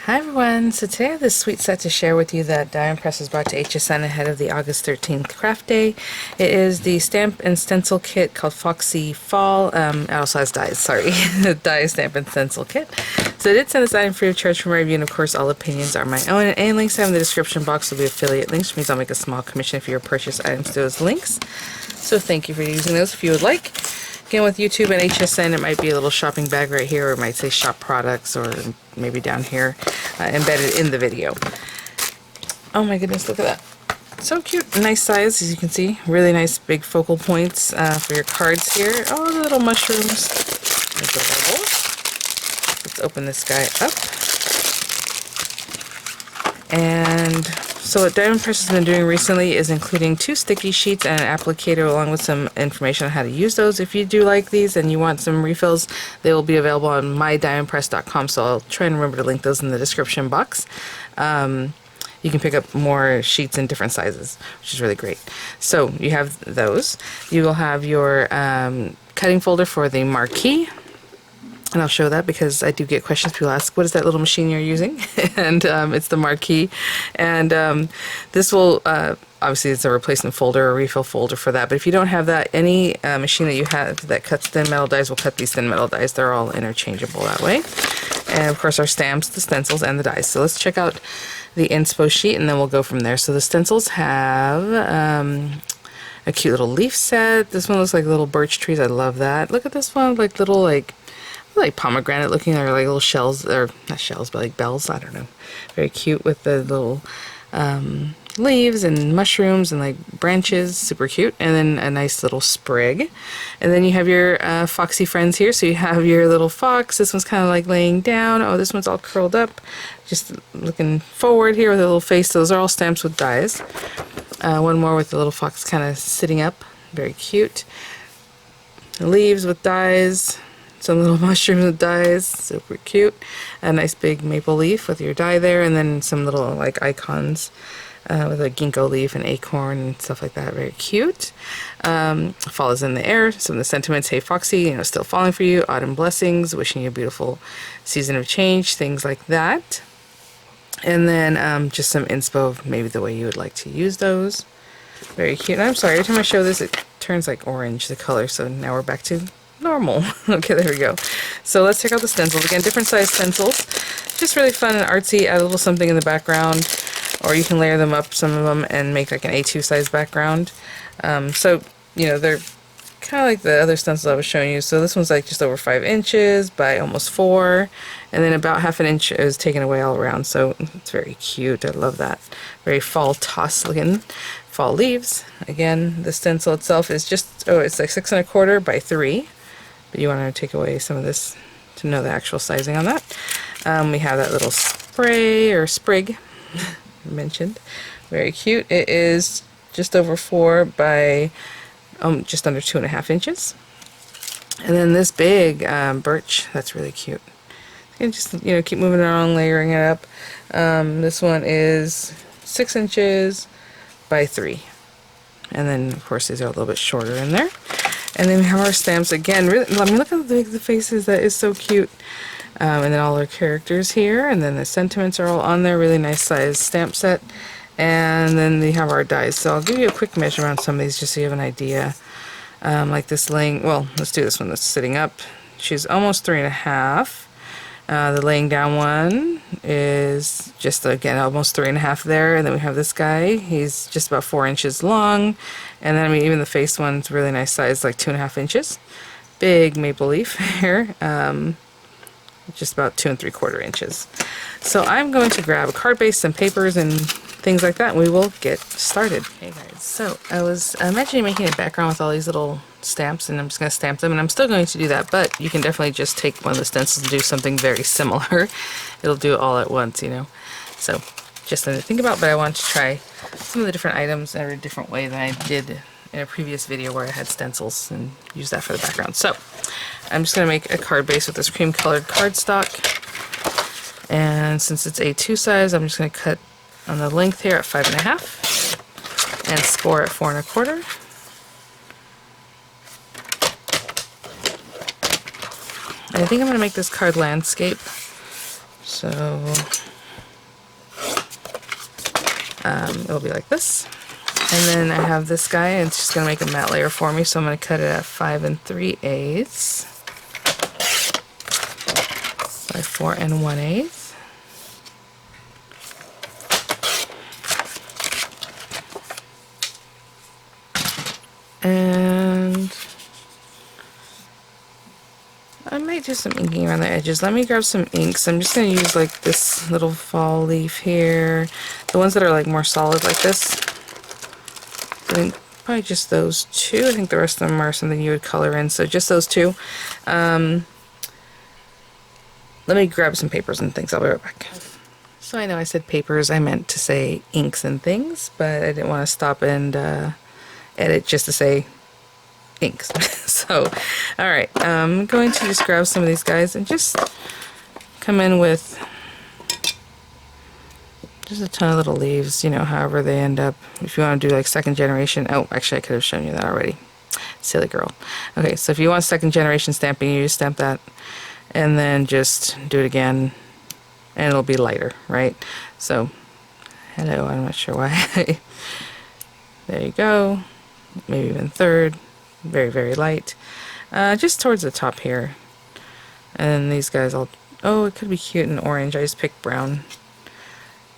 Hi everyone, so today I have this sweet set to share with you that Diamond Press has brought to HSN ahead of the August 13th craft day. It is the stamp and stencil kit called Foxy Fall. It also has dies, sorry. Die stamp and stencil kit. So I did send this item free of charge from my review, and of course all opinions are my own. And any links I have in the description box will be affiliate links, which means I'll make a small commission for your purchase items to those links. So thank you for using those if you would like. Again, with YouTube and HSN, it might be a little shopping bag right here, or it might say shop products, or maybe down here, embedded in the video. Oh my goodness, look at that. So cute. Nice size, as you can see. Really nice big focal points for your cards here. Oh, the little mushrooms. Adorable. Let's open this guy up. And so what Diamond Press has been doing recently is including 2 sticky sheets and an applicator along with some information on how to use those. If you do like these and you want some refills, they will be available on mydiamondpress.com, so I'll try and remember to link those in the description box. You can pick up more sheets in different sizes, which is really great. So you have those. You will have your cutting folder for the marquee. And I'll show that because I do get questions. People ask, what is that little machine you're using? And it's the marquee. And this will, obviously it's a replacement folder or refill folder for that. But if you don't have that, any machine that you have that cuts thin metal dies will cut these thin metal dies. They're all interchangeable that way. And of course our stamps, the stencils, and the dies. So let's check out the inspo sheet and then we'll go from there. So the stencils have a cute little leaf set. This one looks like little birch trees. I love that. Look at this one, like little like pomegranate looking, or like little shells, or not shells, but like bells. I don't know. Very cute with the little leaves and mushrooms and like branches. Super cute. And then a nice little sprig. And then you have your foxy friends here. So you have your little fox. This one's kind of like laying down. Oh, this one's all curled up. Just looking forward here with a little face. Those are all stamps with dies. One more with the little fox kind of sitting up. Very cute. Leaves with dies. Some little mushrooms with dies, super cute. A nice big maple leaf with your die there, and then some little like icons with a ginkgo leaf and acorn and stuff like that. Very cute. Fall is in the air. Some of the sentiments: hey Foxy, still falling for you. Autumn blessings, wishing you a beautiful season of change. Things like that. And then just some inspo of maybe the way you would like to use those. Very cute. And I'm sorry, every time I show this, it turns like orange, the color. So now we're back to normal. Okay, there we go. So let's check out the stencils. Again, different size stencils. Just really fun and artsy. Add a little something in the background, or you can layer them up, some of them, and make like an A2 size background. So, they're kind of like the other stencils I was showing you. So this one's like just over 5 inches by almost 4, and then about half an inch is taken away all around. So it's very cute. I love that. Very fall toss looking. Fall leaves. Again, the stencil itself is just, it's like 6 1/4 by 3. But you want to take away some of this to know the actual sizing on that. We have that little spray or sprig mentioned. Very cute. It is just over 4 by just under 2.5 inches. And then this big birch, that's really cute. You can just keep moving it around, layering it up. This one is 6 inches by 3. And then of course these are a little bit shorter in there. And then we have our stamps again. Really, I mean, look at the faces. That is so cute. And then all our characters here. And then the sentiments are all on there. Really nice size stamp set. And then we have our dies. So I'll give you a quick measure on some of these just so you have an idea. Like this laying, well, let's do this one that's sitting up. She's almost 3.5. The laying down one is just, again, almost 3.5 there. And then we have this guy. He's just about 4 inches long. And then, I mean, even the face one's really nice size, like 2.5 inches. Big maple leaf here. Just about 2 3/4 inches. So I'm going to grab a card base, some papers, and things like that, and we will get started. Hey guys, so I was imagining making a background with all these little stamps, and I'm just going to stamp them, and I'm still going to do that, but you can definitely just take one of the stencils and do something very similar. It'll do it all at once, So just something to think about, but I want to try some of the different items in a different way than I did in a previous video where I had stencils and use that for the background. So I'm just going to make a card base with this cream colored cardstock, and since it's A2 size, I'm just going to cut on the length here at 5.5 and score at 4 1/4. I think I'm going to make this card landscape. So it'll be like this. And then I have this guy, and it's just going to make a matte layer for me, so I'm going to cut it at 5 3/8 by 4 1/8. And I might do some inking around the edges. Let me grab some inks. I'm just going to use like this little fall leaf here. The ones that are like more solid like this. I think probably just those two. I think the rest of them are something you would color in. So just those two. Let me grab some papers and things. I'll be right back. So I know I said papers. I meant to say inks and things, but I didn't want to stop and edit just to say inks. So, alright, I'm going to just grab some of these guys and just come in with just a ton of little leaves, you know, however they end up. If you want to do like second generation, oh, actually I could have shown you that already. Silly girl. Okay, so if you want second generation stamping, you just stamp that and then just do it again and it'll be lighter, right? So, hello, I'm not sure why. There you go. Maybe even third. Very, very light. Just towards the top here. And then these guys I'll... Oh, it could be cute in orange. I just picked brown.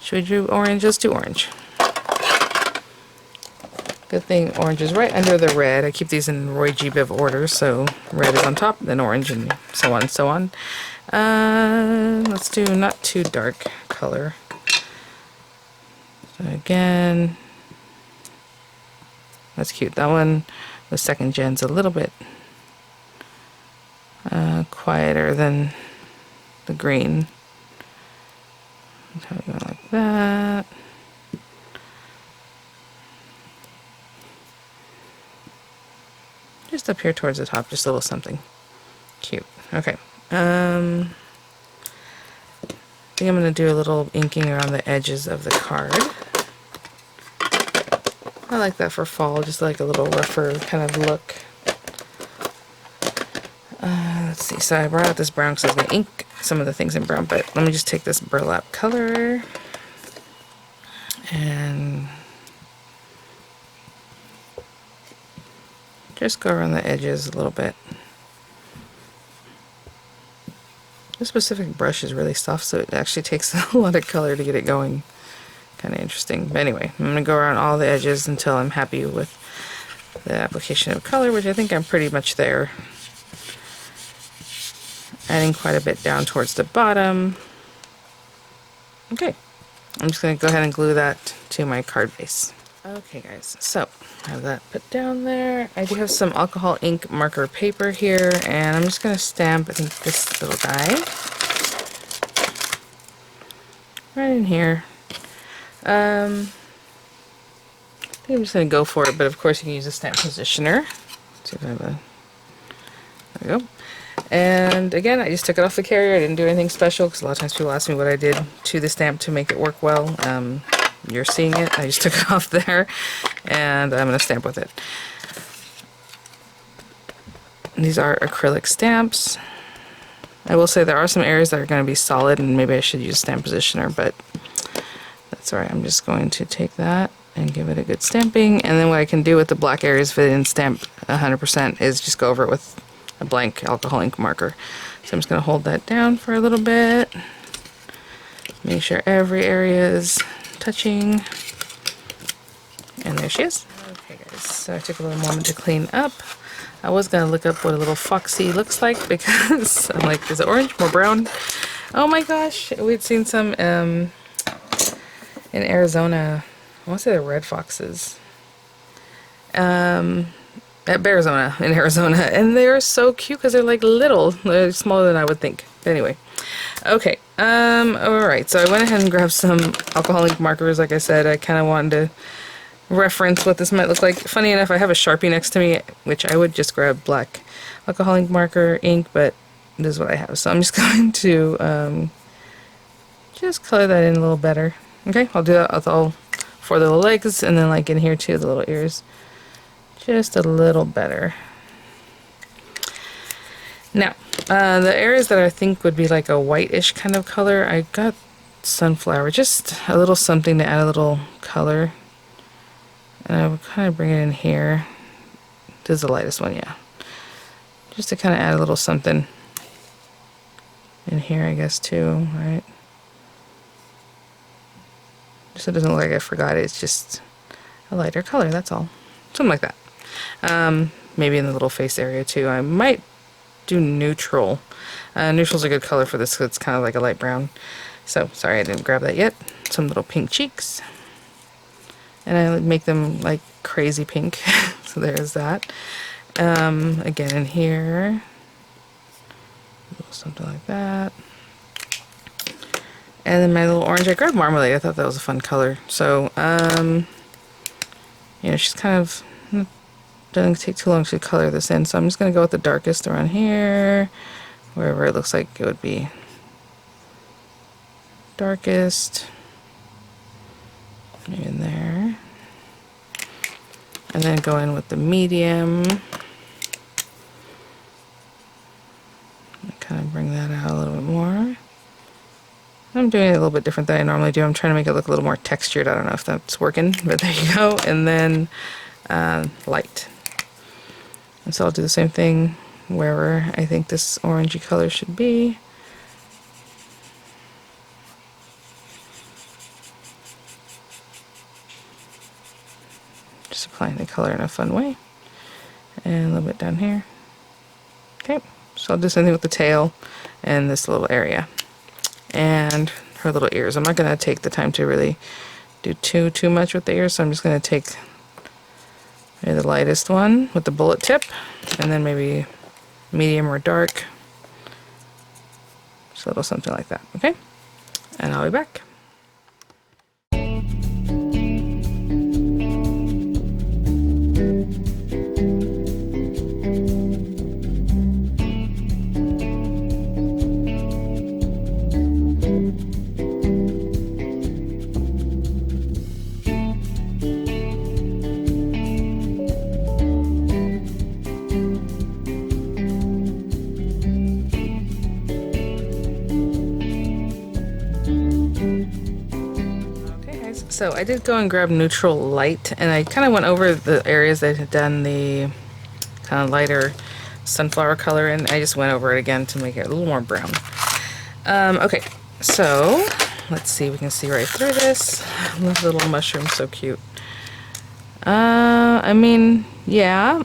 Should we do orange? Let's do orange. Good thing orange is right under the red. I keep these in Roy G. Biv order, so red is on top, then orange, and so on and so on. Let's do not too dark color. So again... That's cute. That one, the second gen's a little bit quieter than the green. Go like that. Just up here towards the top, just a little something cute. Okay. I think I'm going to do a little inking around the edges of the card. I like that for fall, just like a little rougher kind of look. Let's see, so I brought out this brown because I was going to ink some of the things in brown, but let me just take this burlap color and just go around the edges a little bit. This specific brush is really soft, so it actually takes a lot of color to get it going. Kind of interesting. But anyway, I'm going to go around all the edges until I'm happy with the application of color, which I think I'm pretty much there. Adding quite a bit down towards the bottom. Okay, I'm just going to go ahead and glue that to my card base. Okay guys, so I have that put down there. I do have some alcohol ink marker paper here, and I'm just going to stamp, I think, this little guy right in here. I think I'm just going to go for it, but of course you can use a stamp positioner. Let's see if I have a... There we go. And again, I just took it off the carrier. I didn't do anything special because a lot of times people ask me what I did to the stamp to make it work well. You're seeing it. I just took it off there, and I'm going to stamp with it. And these are acrylic stamps. I will say there are some areas that are going to be solid, and maybe I should use a stamp positioner, but that's alright. I'm just going to take that and give it a good stamping, and then what I can do with the black areas if it didn't stamp 100% is just go over it with a blank alcohol ink marker. So I'm just going to hold that down for a little bit, make sure every area is touching, and there she is. Okay guys, so I took a little moment to clean up. I was going to look up what a little Foxy looks like because I'm like, is it orange, more brown? Oh my gosh, we'd seen some in Arizona. I want to say they're red foxes. At Bearzona in Arizona, and they're so cute because they're like little. They're smaller than I would think. But anyway, okay. Alright, so I went ahead and grabbed some alcohol ink markers. Like I said, I kind of wanted to reference what this might look like. Funny enough, I have a Sharpie next to me, which I would just grab black alcohol ink marker ink, but this is what I have. So I'm just going to just color that in a little better. Okay, I'll do that with all four little legs, and then like in here too, the little ears. Just a little better. Now, the areas that I think would be like a whitish kind of color, I got sunflower, just a little something to add a little color. And I would kind of bring it in here. This is the lightest one, yeah. Just to kind of add a little something in here, I guess, too, right? So it doesn't look like I forgot it. It's just a lighter color, that's all. Something like that. Maybe in the little face area, too. I might do neutral. Neutral's a good color for this because it's kind of like a light brown. So, sorry I didn't grab that yet. Some little pink cheeks. And I make them like crazy pink. So there's that. Again in here. Something like that. And then my little orange, I grabbed Marmalade. I thought that was a fun color. So, you know, she's kind of, doesn't take too long to color this in. So I'm just going to go with the darkest around here. Wherever it looks like it would be darkest. Maybe in there. And then go in with the medium. Kind of bring that out a little bit more. I'm doing it a little bit different than I normally do. I'm trying to make it look a little more textured. I don't know if that's working, but there you go. And then light. And so I'll do the same thing wherever I think this orangey color should be. Just applying the color in a fun way. And a little bit down here. Okay. So I'll do something with the tail and this little area. And her little ears. I'm not going to take the time to really do too much with the ears, so I'm just going to take maybe the lightest one with the bullet tip, and then maybe medium or dark. Just a little something like that, okay? And I'll be back. So I did go and grab neutral light, and I kind of went over the areas that had done the kind of lighter sunflower color, and I just went over it again to make it a little more brown. Okay, so let's see, we can see right through this. Look at the little mushroom, so cute. I mean, yeah.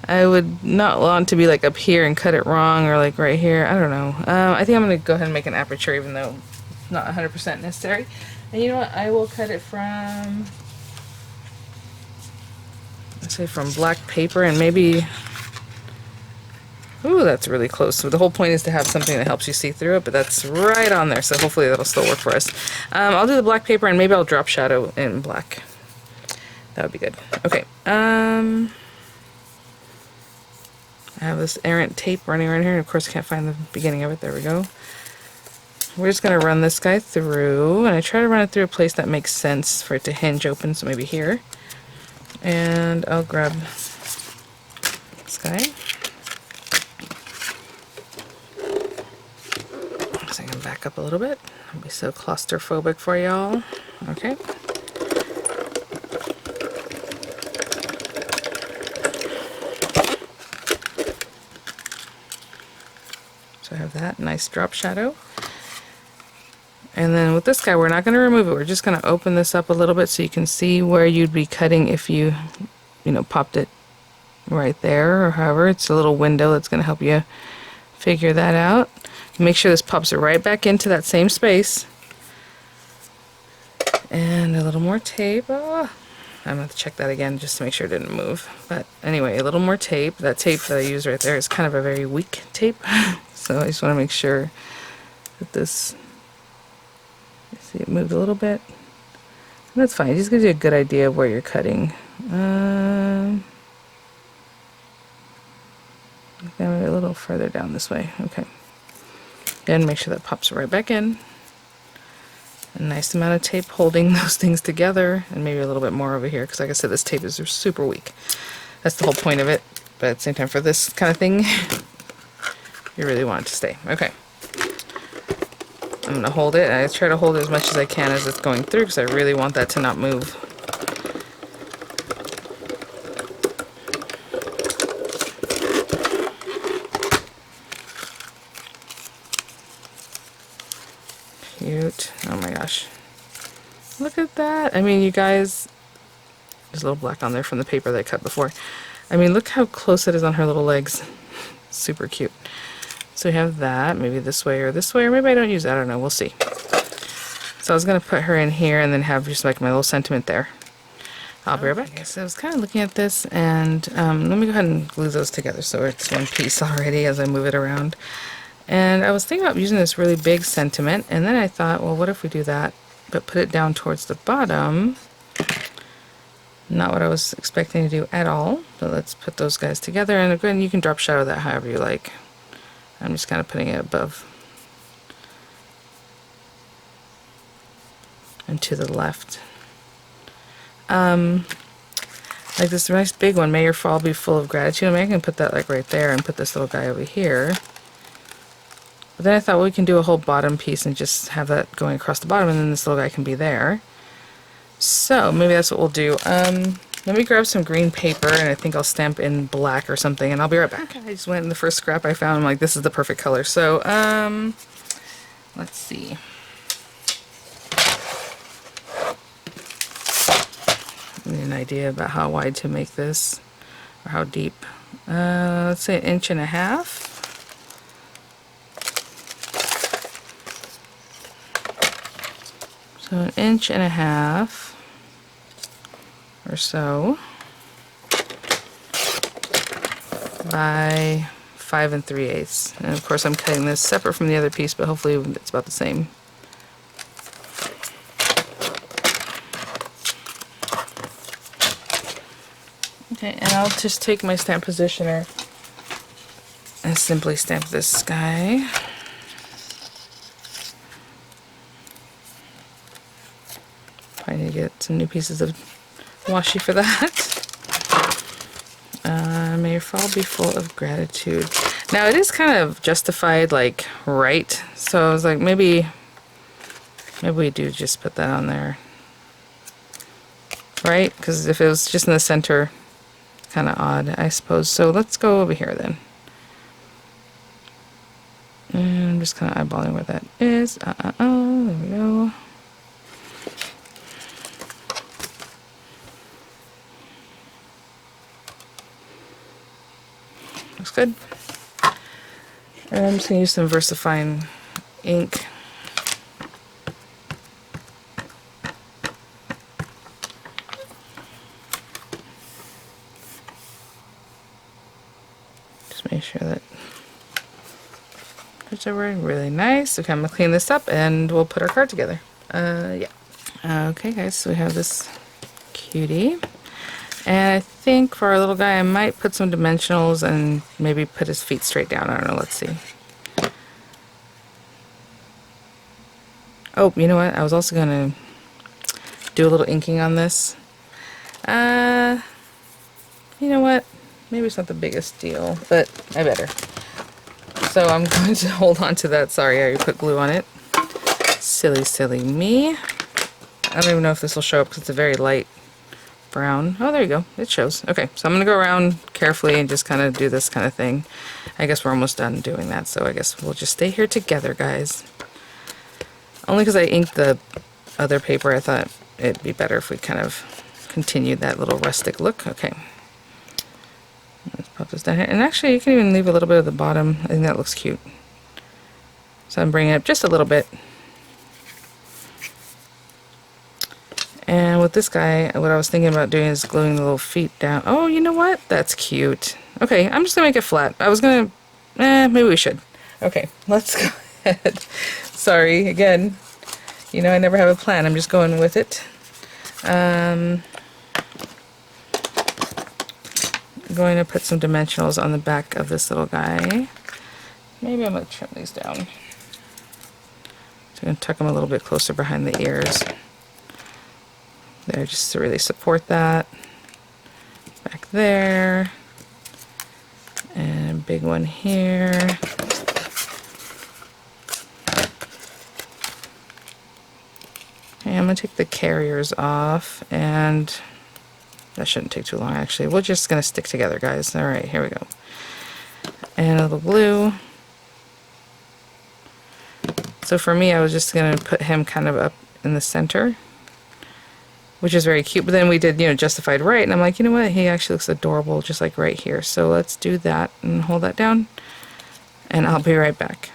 I would not want to be like up here and cut it wrong, or like right here. I don't know. I think I'm going to go ahead and make an aperture, even though it's not 100% necessary. And you know what? I will cut it from, let's say, from black paper, and maybe, ooh, that's really close. So the whole point is to have something that helps you see through it, but that's right on there, so hopefully that'll still work for us. I'll do the black paper, and maybe I'll drop shadow in black. That would be good. Okay. I have this errant tape running around here, and of course I can't find the beginning of it. There we go. We're just going to run this guy through, and I try to run it through a place that makes sense for it to hinge open, so maybe here. And I'll grab this guy. So I can back up a little bit. I'll be so claustrophobic for y'all. Okay. So I have that nice drop shadow. And then with this guy, we're not going to remove it. We're just going to open this up a little bit so you can see where you'd be cutting if you popped it right there, or however. It's a little window that's going to help you figure that out. Make sure this pops right back into that same space. And a little more tape. Oh, I'm going to have to check that again just to make sure it didn't move. But anyway, a little more tape. That tape that I use right there is kind of a very weak tape. So I just want to make sure that this... See, it moved a little bit. That's fine. It just gives you a good idea of where you're cutting. A little further down this way. Okay. And make sure that pops right back in. A nice amount of tape holding those things together, and maybe a little bit more over here, because like I said, this tape is super weak. That's the whole point of it. But at the same time, for this kind of thing, you really want it to stay. Okay. I'm I'm gonna hold it, and I try to hold it as much as I can as it's going through because I really want that to not move. Cute. Oh my gosh. Look at that. I mean, you guys, there's a little black on there from the paper that I cut before. I mean, look how close it is on her little legs. Super cute. So we have that, maybe this way, or maybe I don't use that, I don't know, we'll see. So I was going to put her in here and then have just like my little sentiment there. I'll be right back. Okay, so I was kind of looking at this, and let me go ahead and glue those together so it's one piece already as I move it around. And I was thinking about using this really big sentiment, and then I thought, well, what if we do that, but put it down towards the bottom? Not what I was expecting to do at all, but let's put those guys together, and again, you can drop shadow that however you like. I'm just kind of putting it above and to the left. Like this nice big one, may your fall be full of gratitude. I mean, I can put that like right there and put this little guy over here. But then I thought, well, we can do a whole bottom piece and just have that going across the bottom, and then this little guy can be there. So maybe that's what we'll do. Let me grab some green paper, and I think I'll stamp in black or something, and I'll be right back. I just went in the first scrap I found. I'm like, this is the perfect color. So, let's see. I need an idea about how wide to make this, or how deep. Let's say 1.5 inches. So 1.5 inches. Or so by 5 3/8. And of course I'm cutting this separate from the other piece, but hopefully it's about the same. Okay, and I'll just take my stamp positioner and simply stamp this guy. Probably need to get some new pieces of washi for that. May your fall be full of gratitude. Now it is kind of justified, like, right, so I was like, maybe we do just put that on there, right? Because if it was just in the center, kind of odd, I suppose. So let's go over here then. And I'm just kind of eyeballing where that is. There we go. Looks good. And I'm just going to use some VersaFine ink. Just make sure that it's really nice. Okay, I'm going to clean this up and we'll put our card together. Yeah. Okay guys, so we have this cutie. And I think for our little guy, I might put some dimensionals and maybe put his feet straight down. I don't know, let's see. Oh, you know what? I was also going to do a little inking on this. You know what? Maybe it's not the biggest deal, but I better. So I'm going to hold on to that. Sorry, I already put glue on it. Silly, silly me. I don't even know if this will show up because it's a very light brown. Oh, there you go. It shows. Okay, so I'm going to go around carefully and just kind of do this kind of thing. I guess we're almost done doing that, so I guess we'll just stay here together, guys. Only because I inked the other paper, I thought it'd be better if we kind of continued that little rustic look. Okay. Let's pop this down here. And actually, you can even leave a little bit at the bottom. I think that looks cute. So I'm bringing it up just a little bit. And with this guy, what I was thinking about doing is gluing the little feet down. Oh, you know what? That's cute. Okay, I'm just going to make it flat. I was going to... maybe we should. Okay, let's go ahead. Sorry, again. You know, I never have a plan. I'm just going with it. I'm going to put some dimensionals on the back of this little guy. Maybe I'm going to trim these down. So I'm going to tuck them a little bit closer behind the ears. There, just to really support that. Back there. And a big one here. going to take the carriers off, and that shouldn't take too long actually. We're just going to stick together, guys. Alright, here we go. And a little glue. So for me, I was just going to put him kind of up in the center, which is very cute. But then we did, you know, justified right, and I'm like, you know what, he actually looks adorable just like right here. So let's do that and hold that down, and I'll be right back.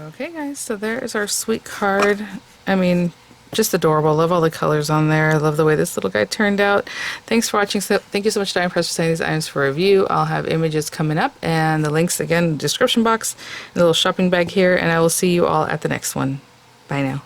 Okay guys, so there is our sweet card. I mean, just adorable. Love all the colors on there. I love the way this little guy turned out. Thanks for watching. So thank you so much, Diamond Press, for sending these items for review. I'll have images coming up and the links again in the description box, and a little shopping bag here, and I will see you all at the next one. Bye now.